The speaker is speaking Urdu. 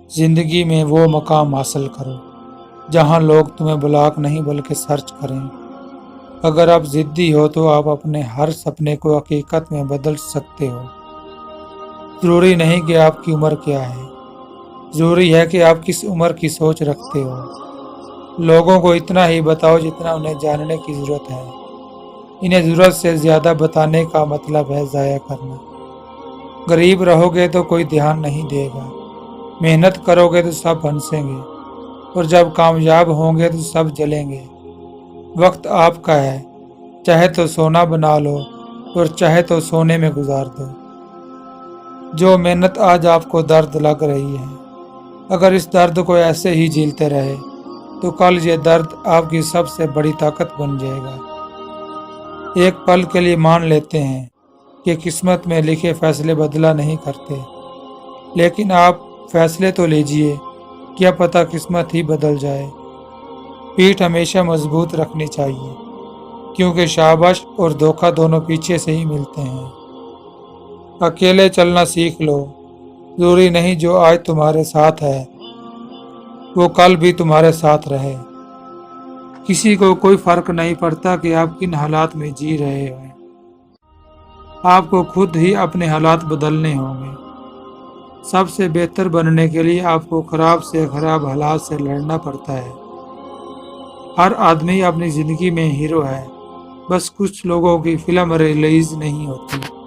زندگی میں وہ مقام حاصل کرو جہاں لوگ تمہیں بلاک نہیں بلکہ سرچ کریں۔ اگر آپ ضدی ہو تو آپ اپنے ہر سپنے کو حقیقت میں بدل سکتے ہو۔ ضروری نہیں کہ آپ کی عمر کیا ہے، ضروری ہے کہ آپ کس عمر کی سوچ رکھتے ہو۔ لوگوں کو اتنا ہی بتاؤ جتنا انہیں جاننے کی ضرورت ہے۔ انہیں ضرورت سے زیادہ بتانے کا مطلب ہے ضائع کرنا۔ غریب رہو گے تو کوئی دھیان نہیں دے گا، محنت کرو گے تو سب ہنسیں گے، اور جب کامیاب ہوں گے تو سب جلیں گے۔ وقت آپ کا ہے، چاہے تو سونا بنا لو اور چاہے تو سونے میں گزار دو۔ جو محنت آج آپ کو درد لگ رہی ہے، اگر اس درد کو ایسے ہی جھیلتے رہے تو کل یہ درد آپ کی سب سے بڑی طاقت بن جائے گا۔ ایک پل کے لیے مان لیتے ہیں کہ قسمت میں لکھے فیصلے بدلا نہیں کرتے، لیکن آپ فیصلے تو لیجئے، کیا پتہ قسمت ہی بدل جائے۔ پیٹھ ہمیشہ مضبوط رکھنی چاہیے، کیونکہ شاباش اور دھوکہ دونوں پیچھے سے ہی ملتے ہیں۔ اکیلے چلنا سیکھ لو، ضروری نہیں جو آج تمہارے ساتھ ہے وہ کل بھی تمہارے ساتھ رہے۔ کسی کو کوئی فرق نہیں پڑتا کہ آپ کن حالات میں جی رہے ہیں، آپ کو خود ہی اپنے حالات بدلنے ہوں گے۔ سب سے بہتر بننے کے لیے آپ کو خراب سے خراب حالات سے لڑنا پڑتا ہے۔ ہر آدمی اپنی زندگی میں ہیرو ہے، بس کچھ لوگوں کی فلم ریلیز نہیں ہوتی۔